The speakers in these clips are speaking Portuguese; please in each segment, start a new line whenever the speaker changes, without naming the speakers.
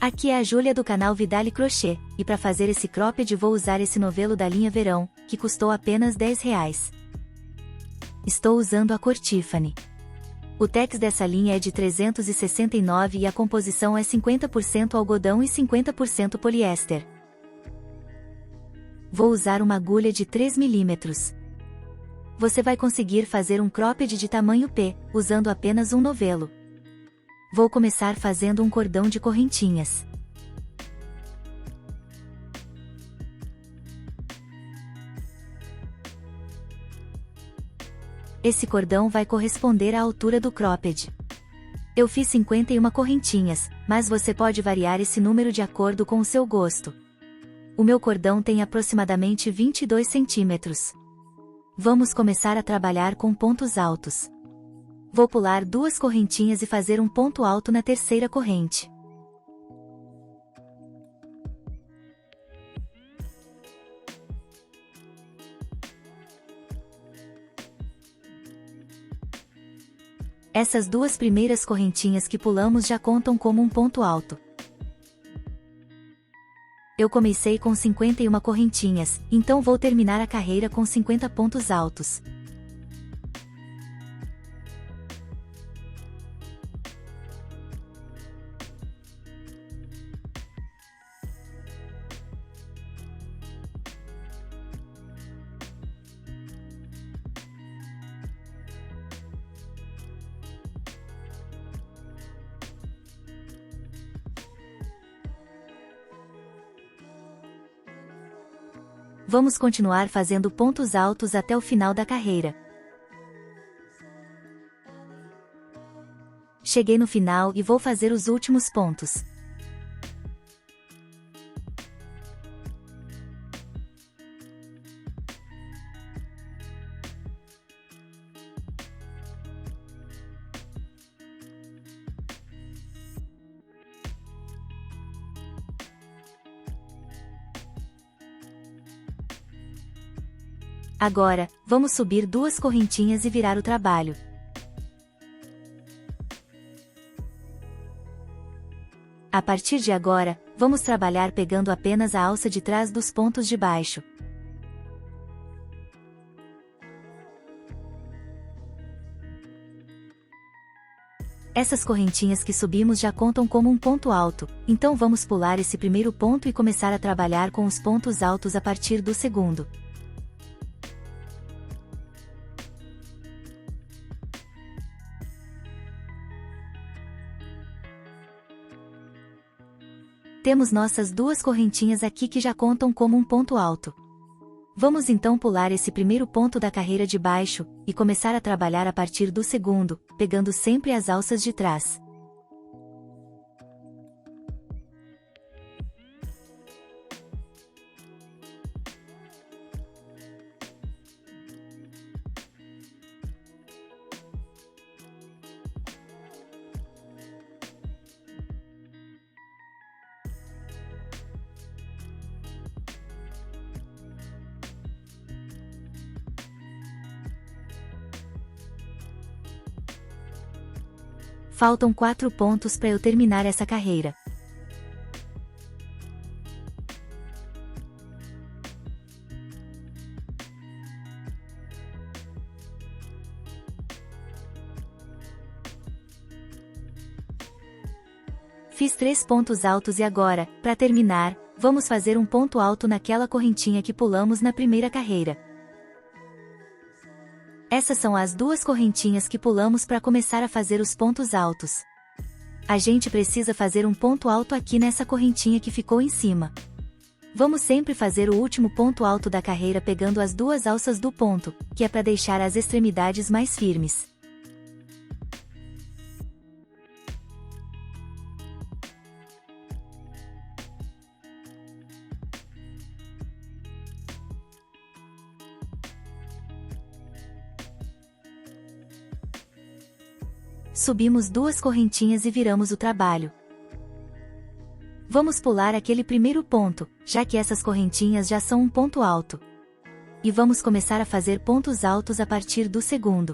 Aqui é a Júlia do canal Vidali Crochê, e para fazer esse cropped vou usar esse novelo da linha Verão, que custou apenas R$10. Estou usando a cor Tiffany. O tex dessa linha é de 369 e a composição é 50% algodão e 50% poliéster. Vou usar uma agulha de 3 mm. Você vai conseguir fazer um cropped de tamanho P, usando apenas um novelo. Vou começar fazendo um cordão de correntinhas. Esse cordão vai corresponder à altura do cropped. Eu fiz 51 correntinhas, mas você pode variar esse número de acordo com o seu gosto. O meu cordão tem aproximadamente 22 centímetros. Vamos começar a trabalhar com pontos altos. Vou pular 2 correntinhas e fazer um ponto alto na terceira corrente. Essas 2 primeiras correntinhas que pulamos já contam como um ponto alto. Eu comecei com 51 correntinhas, então vou terminar a carreira com 50 pontos altos. Vamos continuar fazendo pontos altos até o final da carreira. Cheguei no final e vou fazer os últimos pontos. Agora, vamos subir 2 correntinhas e virar o trabalho. A partir de agora, vamos trabalhar pegando apenas a alça de trás dos pontos de baixo. Essas correntinhas que subimos já contam como um ponto alto, então vamos pular esse primeiro ponto e começar a trabalhar com os pontos altos a partir do segundo. Temos nossas 2 correntinhas aqui que já contam como um ponto alto. Vamos então pular esse primeiro ponto da carreira de baixo, e começar a trabalhar a partir do segundo, pegando sempre as alças de trás. Faltam 4 pontos para eu terminar essa carreira. Fiz 3 pontos altos e agora, para terminar, vamos fazer um ponto alto naquela correntinha que pulamos na primeira carreira. Essas são as 2 correntinhas que pulamos para começar a fazer os pontos altos. A gente precisa fazer um ponto alto aqui nessa correntinha que ficou em cima. Vamos sempre fazer o último ponto alto da carreira pegando as 2 alças do ponto, que é para deixar as extremidades mais firmes. Subimos 2 correntinhas e viramos o trabalho. Vamos pular aquele primeiro ponto, já que essas correntinhas já são um ponto alto. E vamos começar a fazer pontos altos a partir do segundo.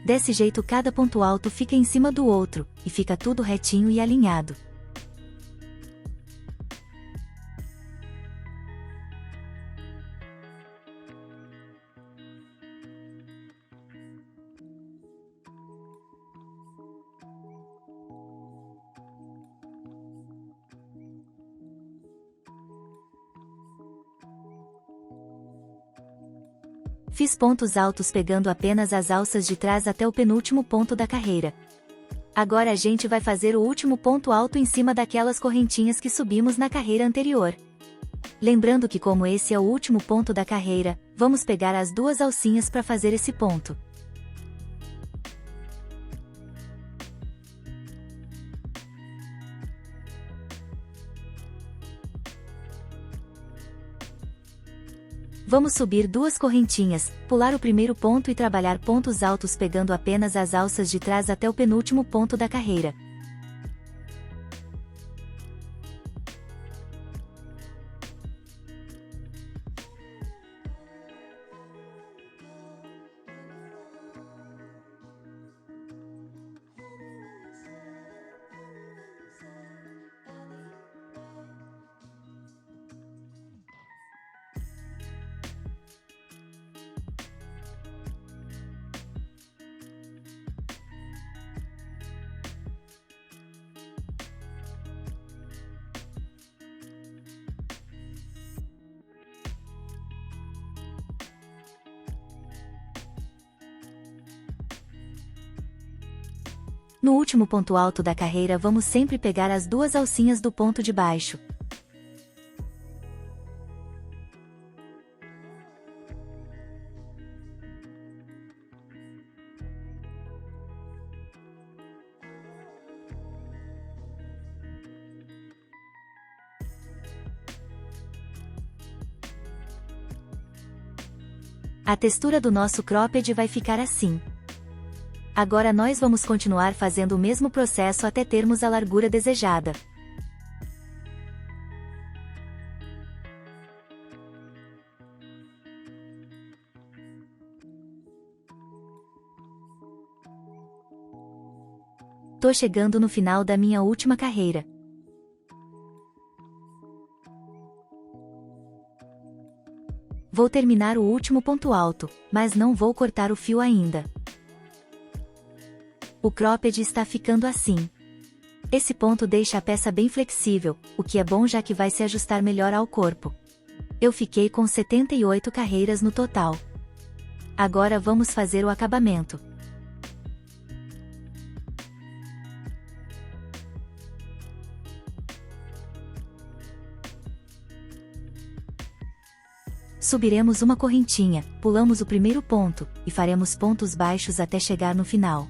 Desse jeito cada ponto alto fica em cima do outro, e fica tudo retinho e alinhado. Fiz pontos altos pegando apenas as alças de trás até o penúltimo ponto da carreira. Agora a gente vai fazer o último ponto alto em cima daquelas correntinhas que subimos na carreira anterior. Lembrando que como esse é o último ponto da carreira, vamos pegar as duas alcinhas para fazer esse ponto. Vamos subir duas correntinhas, pular o primeiro ponto e trabalhar pontos altos pegando apenas as alças de trás até o penúltimo ponto da carreira. No último ponto alto da carreira vamos sempre pegar as duas alcinhas do ponto de baixo. A textura do nosso cropped vai ficar assim. Agora nós vamos continuar fazendo o mesmo processo até termos a largura desejada. Tô chegando no final da minha última carreira. Vou terminar o último ponto alto, mas não vou cortar o fio ainda. O cropped está ficando assim. Esse ponto deixa a peça bem flexível, o que é bom já que vai se ajustar melhor ao corpo. Eu fiquei com 78 carreiras no total. Agora vamos fazer o acabamento. Subiremos uma correntinha, pulamos o primeiro ponto, e faremos pontos baixos até chegar no final.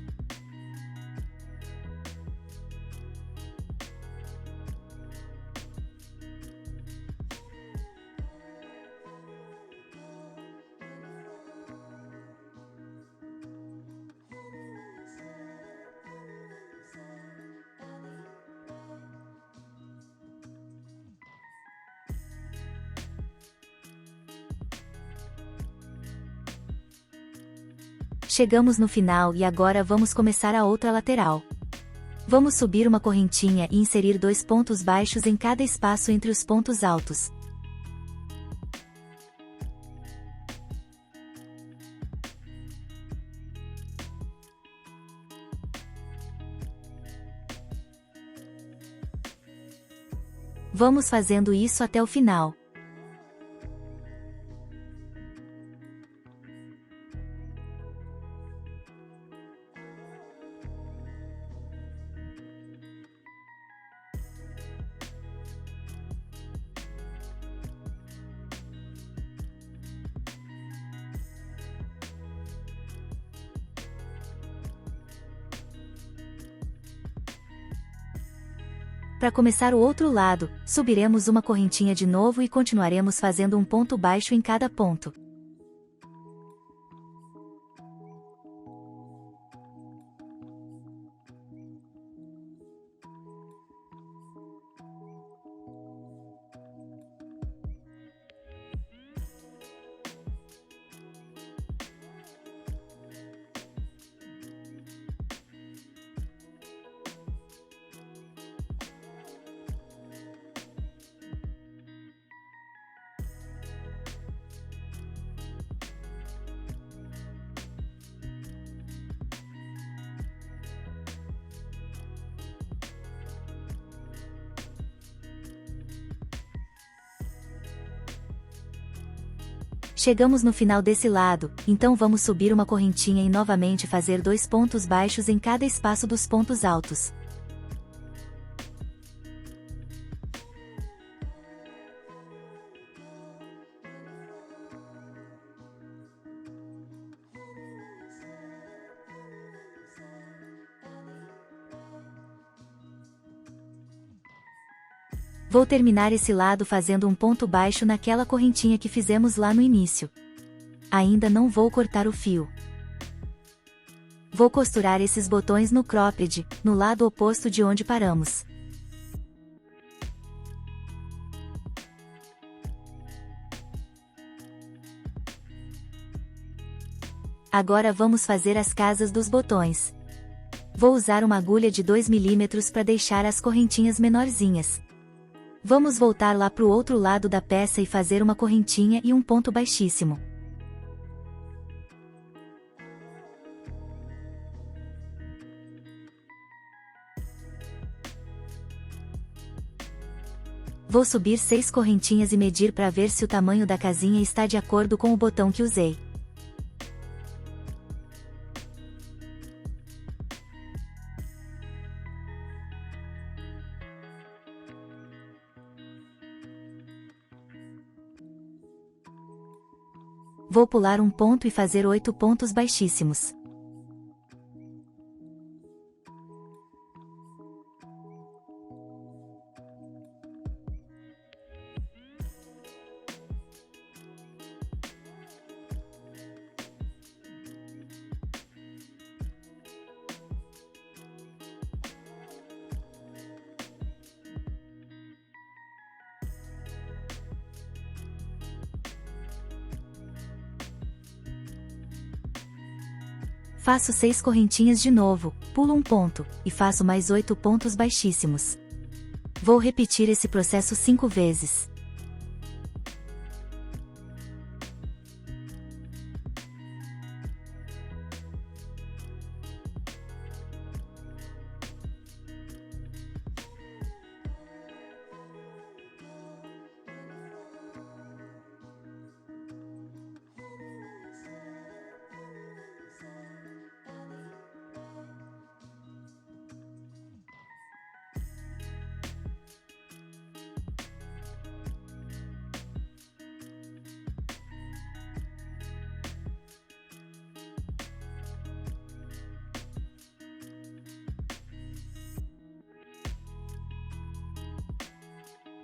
Chegamos no final e agora vamos começar a outra lateral. Vamos subir uma correntinha e inserir dois pontos baixos em cada espaço entre os pontos altos. Vamos fazendo isso até o final. Para começar o outro lado, subiremos uma correntinha de novo e continuaremos fazendo um ponto baixo em cada ponto. Chegamos no final desse lado, então vamos subir uma correntinha e novamente fazer 2 pontos baixos em cada espaço dos pontos altos. Vou terminar esse lado fazendo um ponto baixo naquela correntinha que fizemos lá no início. Ainda não vou cortar o fio. Vou costurar esses botões no cropped, no lado oposto de onde paramos. Agora vamos fazer as casas dos botões. Vou usar uma agulha de 2 mm para deixar as correntinhas menorzinhas. Vamos voltar lá para o outro lado da peça e fazer uma correntinha e um ponto baixíssimo. Vou subir 6 correntinhas e medir para ver se o tamanho da casinha está de acordo com o botão que usei. Vou pular um ponto e fazer 8 pontos baixíssimos. Faço 6 correntinhas de novo, pulo um ponto, e faço mais 8 pontos baixíssimos. Vou repetir esse processo 5 vezes.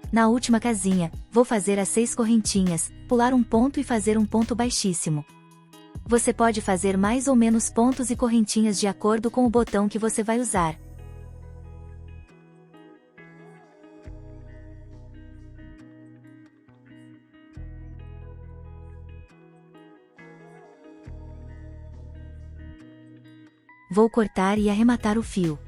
Na última casinha, vou fazer as 6 correntinhas, pular um ponto e fazer um ponto baixíssimo. Você pode fazer mais ou menos pontos e correntinhas de acordo com o botão que você vai usar. Vou cortar e arrematar o fio.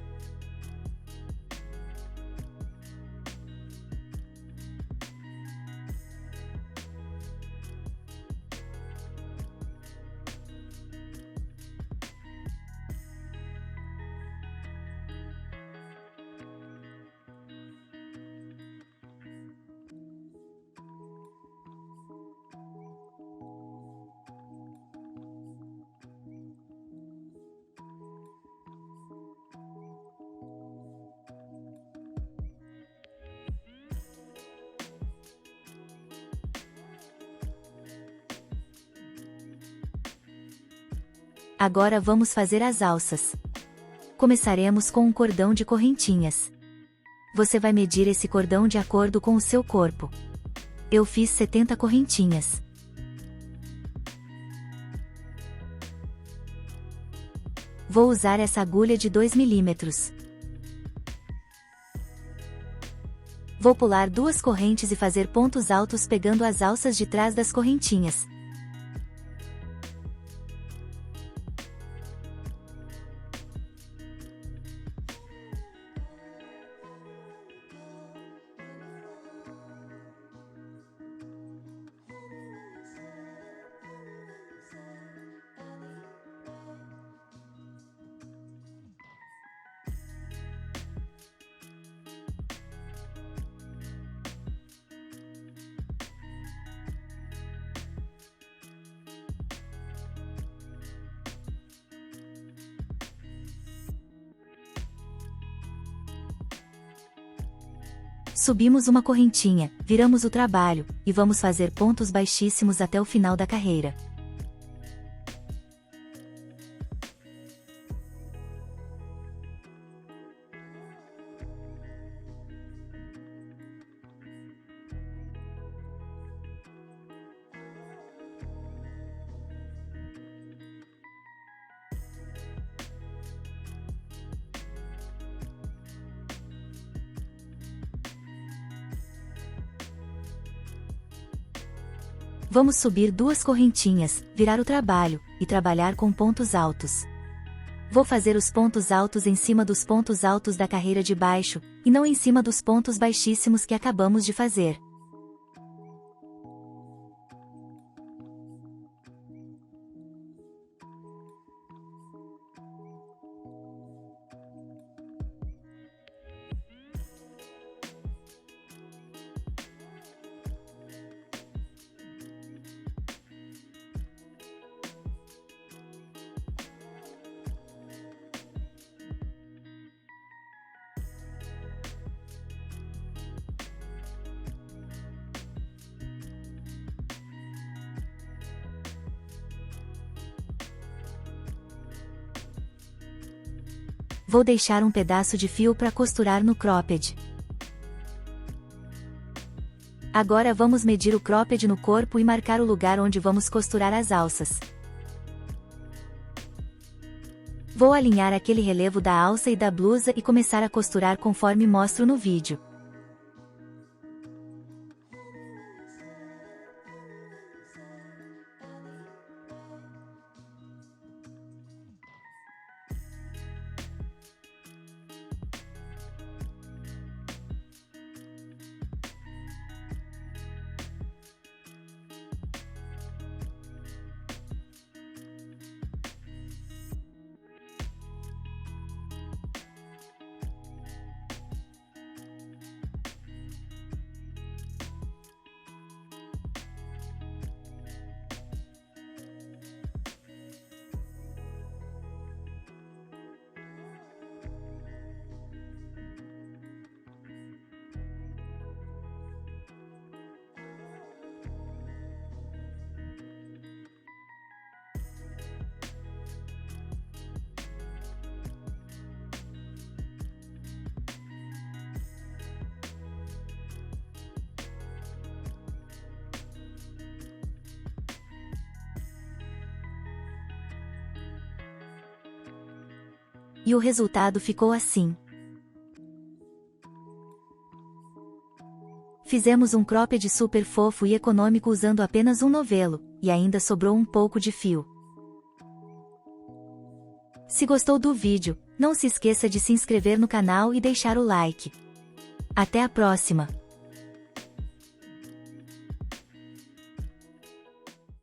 Agora vamos fazer as alças. Começaremos com um cordão de correntinhas. Você vai medir esse cordão de acordo com o seu corpo. Eu fiz 70 correntinhas. Vou usar essa agulha de 2 mm. Vou pular 2 correntes e fazer pontos altos pegando as alças de trás das correntinhas. Subimos uma correntinha, viramos o trabalho, e vamos fazer pontos baixíssimos até o final da carreira. Vamos subir 2 correntinhas, virar o trabalho, e trabalhar com pontos altos. Vou fazer os pontos altos em cima dos pontos altos da carreira de baixo, e não em cima dos pontos baixíssimos que acabamos de fazer. Vou deixar um pedaço de fio para costurar no cropped. Agora vamos medir o cropped no corpo e marcar o lugar onde vamos costurar as alças. Vou alinhar aquele relevo da alça e da blusa e começar a costurar conforme mostro no vídeo. E o resultado ficou assim. Fizemos um cropped super fofo e econômico usando apenas um novelo, e ainda sobrou um pouco de fio. Se gostou do vídeo, não se esqueça de se inscrever no canal e deixar o like. Até a próxima!